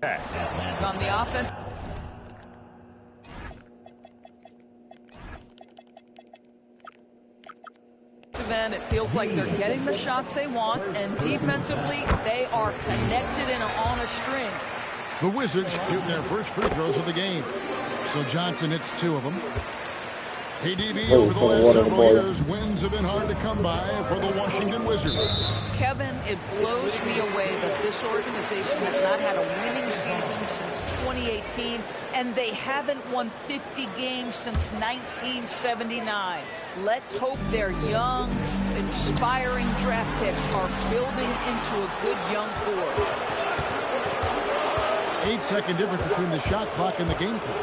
On the offense. End, it feels like they're getting the shots they want, and defensively, they are connected and on a string. The Wizards get their first free throws of the game. So Johnson hits 2 of them. KDB over the last several years, wins have been hard to come by for the Washington Wizards. Kevin, it blows me away that this organization has not had a winning season since 2018, and they haven't won 50 games since 1979. Let's hope their young, inspiring draft picks are building into a good young core. 8-second difference between the shot clock and the game clock.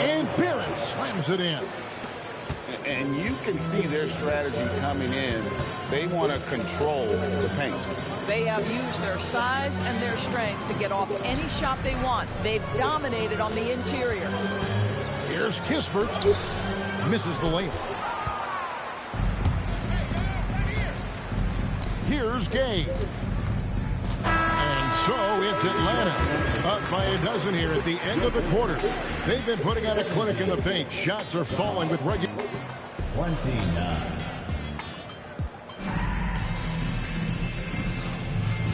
And Barron slams it in. And you can see their strategy coming in. They want to control the paint. They have used their size and their strength to get off any shot they want. They've dominated on the interior. Here's Kispert. Misses the layup. Here's Gay. And so it's Atlanta up by a dozen here at the end of the quarter. They've been putting out a clinic in the paint. Shots are falling with regular. 29.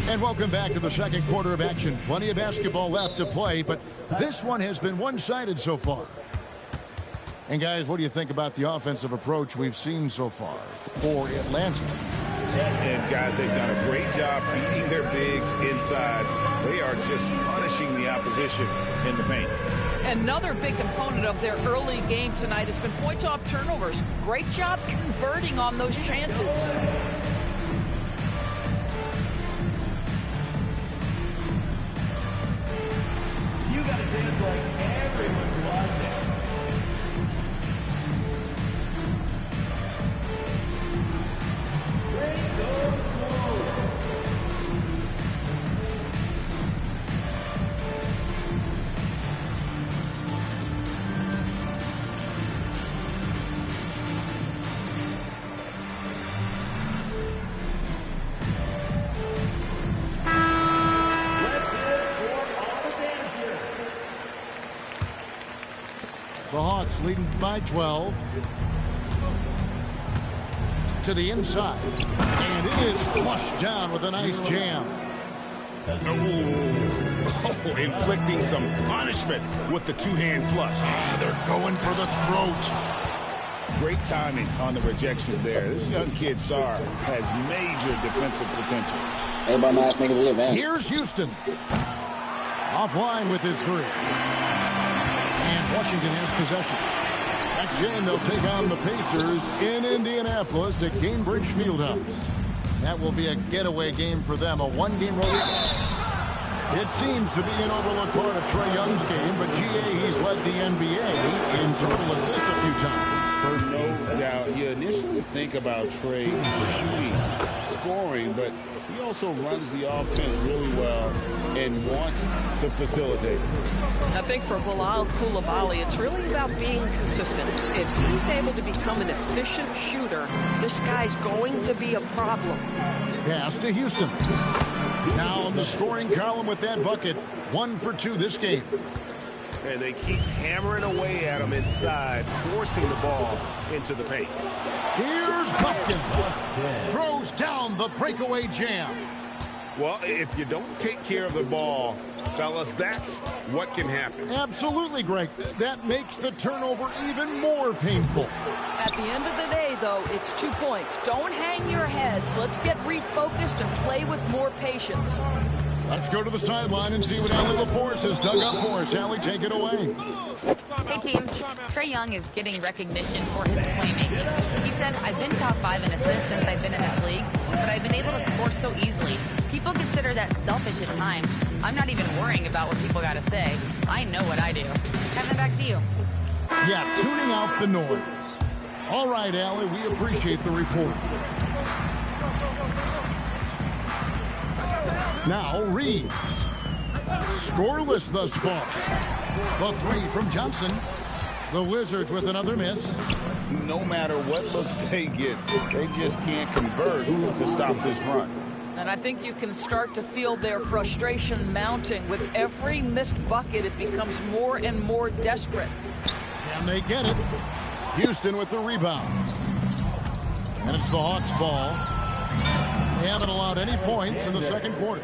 And welcome back to the second quarter of action. Plenty of basketball left to play, but this one has been one-sided so far. And guys, what do you think about the offensive approach we've seen so far for Atlanta? And guys, they've done a great job beating their bigs inside. They are just punishing the opposition in the paint. Another big component of their early game tonight has been points off turnovers. Great job converting on those chances. You got to dance like everyone's watching. The Hawks leading by 12. To the inside. And it is flushed down with a nice jam. Oh, inflicting some punishment with the two-hand flush. They're going for the throat. Great timing on the rejection there. This young kid, Sarr, has major defensive potential. Everybody might make it advance. Here's Houston. Offline with his 3. And Washington has possession. Next game, they'll take on the Pacers in Indianapolis at Gainbridge Fieldhouse. That will be a getaway game for them, a one-game road trip. It seems to be an overlooked part of Trae Young's game, but GA, he's led the NBA in total assists a few times. No doubt. You initially think about Trae shooting, scoring, but he also runs the offense really well and wants to facilitate. I think for Bilal Coulibaly, it's really about being consistent. If he's able to become an efficient shooter, this guy's going to be a problem. Pass to Houston. Now in the scoring column with that bucket. 1 for 2 this game. And they keep hammering away at him inside, forcing the ball into the paint. Here's Buffkin. Throws down the breakaway jam. Well, if you don't take care of the ball, fellas, that's what can happen. Absolutely, Greg. That makes the turnover even more painful. At the end of the day, though, it's 2 points. Don't hang your heads. Let's get refocused and play with more patience. Let's go to the sideline and see what Allie LaForce has dug up for us. Allie, take it away. Hey, team. Trae Young is getting recognition for his playmaking. He said, I've been top 5 in assists since I've been in this league, but I've been able to score so easily. People consider that selfish at times. I'm not even worrying about what people got to say. I know what I do. Kevin, back to you. Yeah, tuning out the noise. All right, Allie, we appreciate the report. Now Reeves. Scoreless thus far. The 3 from Johnson. The Wizards with another miss. No matter what looks they get, they just can't convert to stop this run. And I think you can start to feel their frustration mounting. With every missed bucket, it becomes more and more desperate. Can they get it? Houston with the rebound. And it's the Hawks' ball. They haven't allowed any points in the second quarter.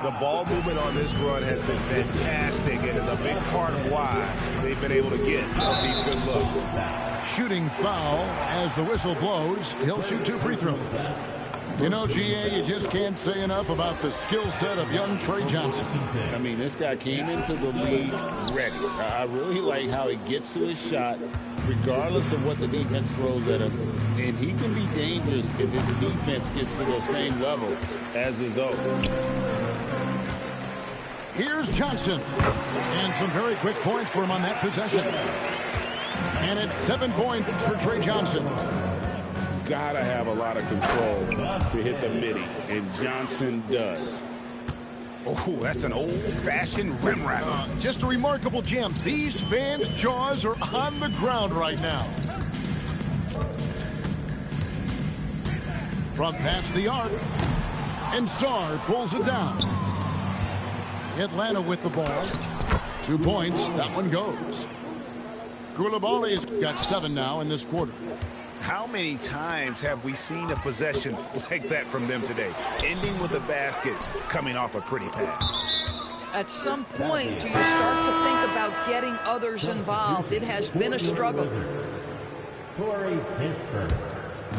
The ball movement on this run has been fantastic and is a big part of why they've been able to get these good looks. Shooting foul as the whistle blows. He'll shoot 2 free throws. You know, GA, you just can't say enough about the skill set of young Trey Johnson. I mean, this guy came into the league ready. I really like how he gets to his shot, regardless of what the defense throws at him. And he can be dangerous if his defense gets to the same level as his own. Here's Johnson. And some very quick points for him on that possession. And it's 7 points for Trey Johnson. Gotta have a lot of control to hit the midi, and Johnson does. Oh, that's an old-fashioned rim wrap. Just a remarkable jam. These fans' jaws are on the ground right now. From past the arc, and Sarr pulls it down. Atlanta with the ball. 2 points. That one goes. Koulibaly's got 7 now in this quarter. How many times have we seen a possession like that from them today, ending with a basket coming off a pretty pass? At some point, do you start to think about getting others involved? It has been a struggle.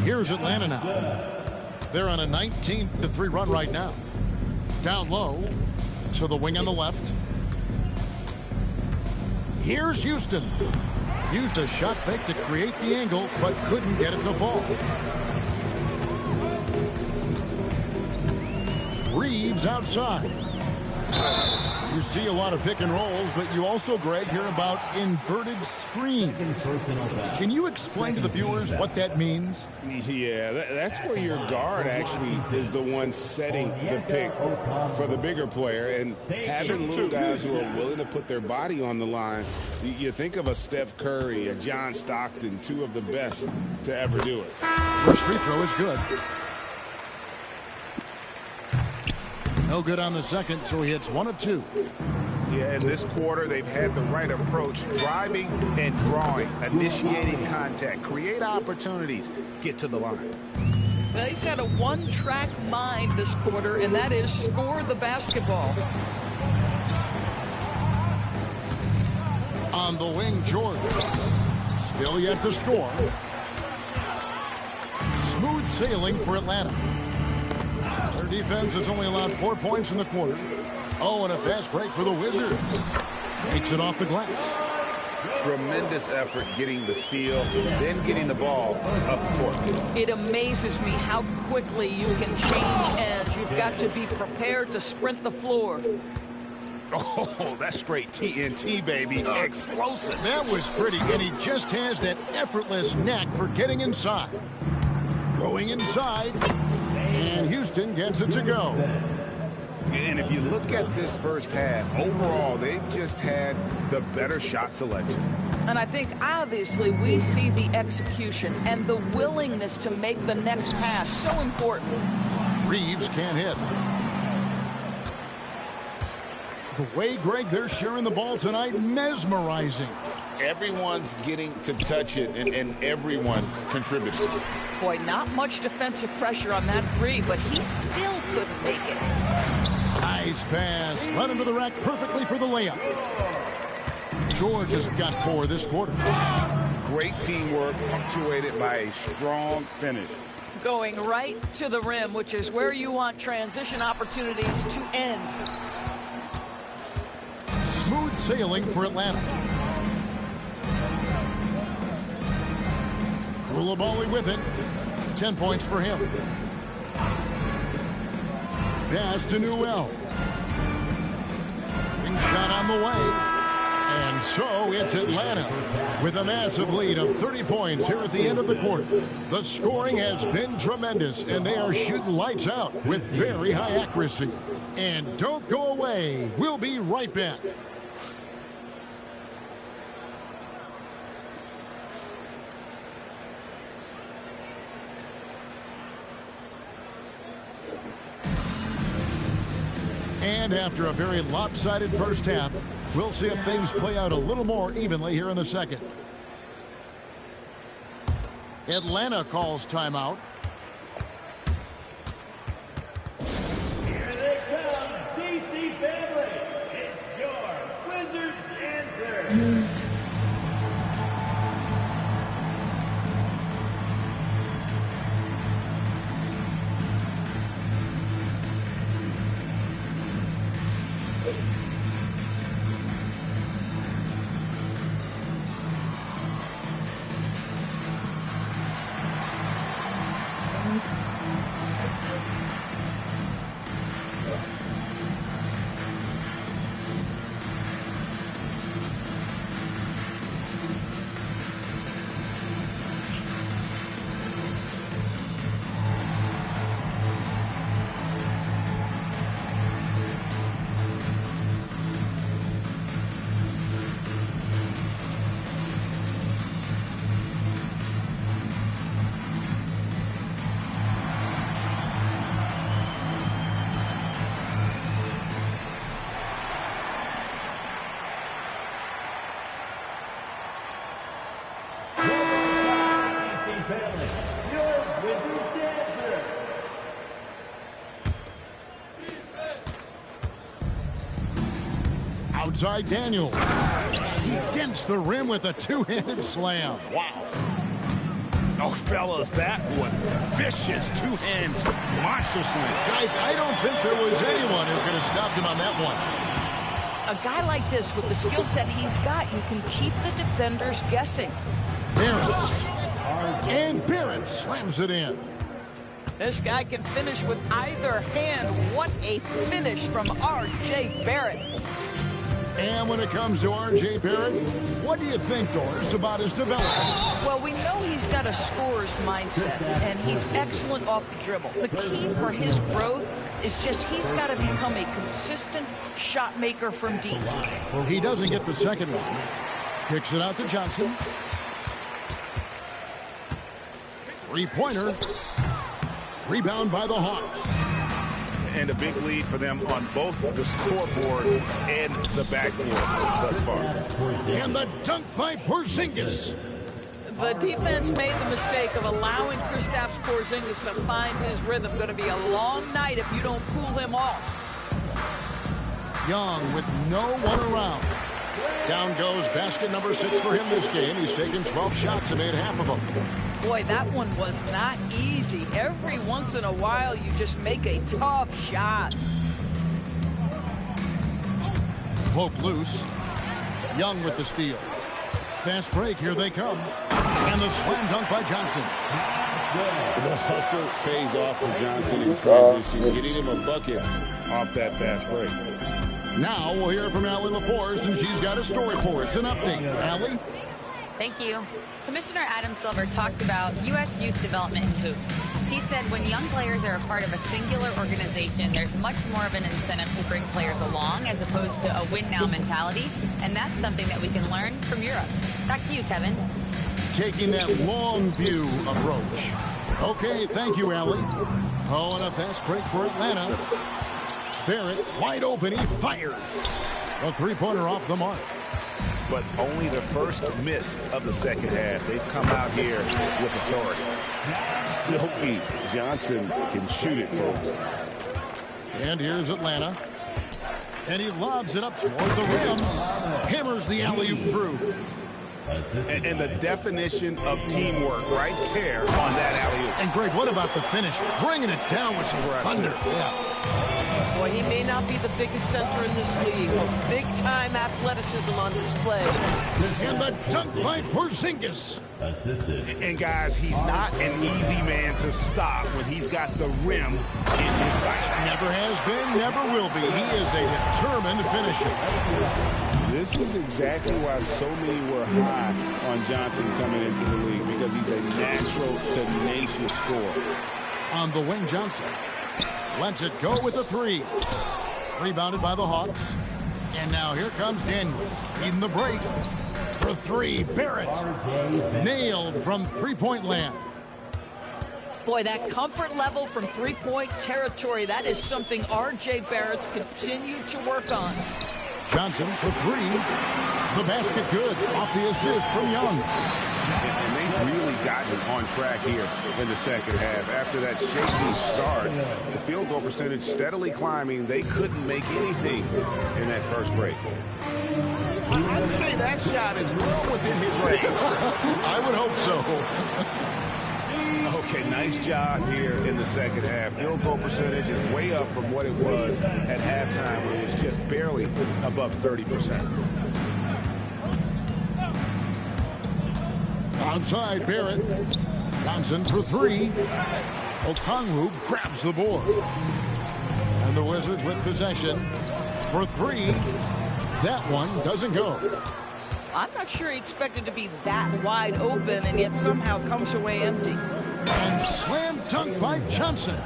Here's Atlanta now. They're on a 19-3 run right now. Down low to the wing on the left. Here's Houston. Used a shot fake to create the angle, but couldn't get it to fall. Reeves outside. You see a lot of pick and rolls, but you also, Greg, hear about inverted screens. Can you explain to the viewers what that means? Yeah, that's where your guard actually is the one setting the pick for the bigger player, and having little guys who are willing to put their body on the line. You think of a Steph Curry, a John Stockton, 2 of the best to ever do it. First free throw is good. No good on the second, so he hits 1 of 2. Yeah, in this quarter, they've had the right approach, driving and drawing, initiating contact, create opportunities, get to the line. Well, he's had a one-track mind this quarter, and that is score the basketball. On the wing, George. Still yet to score. Smooth sailing for Atlanta. Their defense has only allowed 4 points in the quarter. Oh, and a fast break for the Wizards. Makes it off the glass. Tremendous effort getting the steal, then getting the ball up the court. It amazes me how quickly you can change ends. You've got to be prepared to sprint the floor. Oh, that's straight TNT, baby. Explosive. That was pretty, and he just has that effortless knack for getting inside. Going inside, and Houston gets it to go. And if you look at this first half, overall, they've just had the better shot selection. And I think, obviously, we see the execution and the willingness to make the next pass so important. Reeves can't hit. The way, Greg, they're sharing the ball tonight, mesmerizing. Everyone's getting to touch it, and everyone's contributing. Boy, not much defensive pressure on that 3, but he still couldn't make it. Nice pass. Right into the rack perfectly for the layup. George has got 4 this quarter. Great teamwork punctuated by a strong finish. Going right to the rim, which is where you want transition opportunities to end. Smooth sailing for Atlanta. Koulibaly with it. 10 points for him. Pass to Newell. Wing shot on the way. And so it's Atlanta with a massive lead of 30 points here at the end of the quarter. The scoring has been tremendous, and they are shooting lights out with very high accuracy. And don't go away. We'll be right back. And after a very lopsided first half, we'll see if things play out a little more evenly here in the second. Atlanta calls timeout. Here they come, DC family. It's your Wizards answer. Outside Daniel. He dents the rim with a two-handed slam. Wow. Oh, fellas, that was vicious two-hand monster slam. Guys, I don't think there was anyone who could have stopped him on that one. A guy like this with the skill set he's got, you can keep the defenders guessing. Barrett. And Barrett slams it in. This guy can finish with either hand. What a finish from R.J. Barrett. And when it comes to R.J. Barrett, what do you think, Doris, about his development? Well, we know he's got a scorer's mindset, and he's excellent off the dribble. The key for his growth is just he's got to become a consistent shot maker from deep. He doesn't get the second one. Kicks it out to Johnson. Three-pointer. Rebound by the Hawks. And a big lead for them on both the scoreboard and the backboard thus far. And the dunk by Porzingis. The defense made the mistake of allowing Kristaps Porzingis to find his rhythm. Going to be a long night if you don't pull him off. Young with no one around. Down goes basket number 6 for him this game. He's taken 12 shots and made half of them. Boy, that one was not easy. Every once in a while, you just make a tough shot. Poke loose. Young with the steal. Fast break, here they come. And the slam dunk by Johnson. The hustle pays off for Johnson in transition, getting him a bucket off that fast break. Now we'll hear from Allie LaForce, and she's got a story for us. An update. Allie? Thank you. Commissioner Adam Silver talked about U.S. youth development in hoops. He said when young players are a part of a singular organization, there's much more of an incentive to bring players along as opposed to a win-now mentality, and that's something that we can learn from Europe. Back to you, Kevin. Taking that long view approach. Okay, thank you, Allie. Oh, and a fast break for Atlanta. Barrett, wide open, he fires. A three-pointer off the mark. But only the first miss of the second half. They've come out here with authority. Silky Johnson can shoot it, folks. And here's Atlanta. And he lobs it up toward the rim. Hammers the alley-oop through. And the definition of teamwork right there on that alley-oop. And Greg, what about the finish? Bringing it down with some thunder. Yeah. Boy, he may not be the biggest center in this league. Big-time athleticism on display. And the dunk by Porzingis. And guys, he's not an easy man to stop when he's got the rim in his sight. Never has been, never will be. He is a determined finisher. This is exactly why so many were high on Johnson coming into the league, because he's a natural, tenacious scorer. On the wing, Johnson lets it go with a three. Rebounded by the Hawks. And now here comes Daniel. Leading the break. For three, Barrett. Nailed from three-point land. Boy, that comfort level from three-point territory, that is something R.J. Barrett's continued to work on. Johnson for three. The basket good off the assist from Young. And they've really gotten on track here in the second half. After that shaky start, the field goal percentage steadily climbing. They couldn't make anything in that first break. I'd say that shot is well within his range. I would hope so. Okay, nice job here in the second half. Field goal percentage is way up from what it was at halftime, when it was just barely above 30%. Outside Barrett. Johnson for three. Okongwu grabs the board. And the Wizards with possession for three. That one doesn't go. I'm not sure he expected to be that wide open, and yet somehow comes away empty. And slam dunk by Johnson.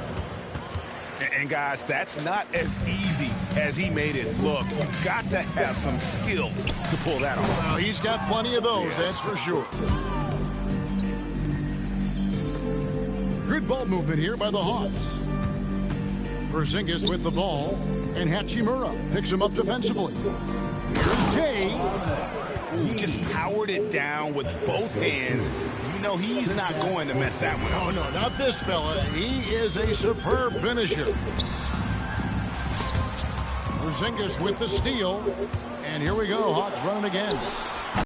And guys, that's not as easy as he made it look. You've got to have some skills to pull that off. Well, he's got plenty of those, that's for sure. Good ball movement here by the Hawks. Porzingis with the ball, and Hachimura picks him up defensively. Here's Gay. He just powered it down with both hands. You know he's not going to mess that one up. Oh, no, not this fella. He is a superb finisher. Porzingis with the steal. And here we go. Hawks running again.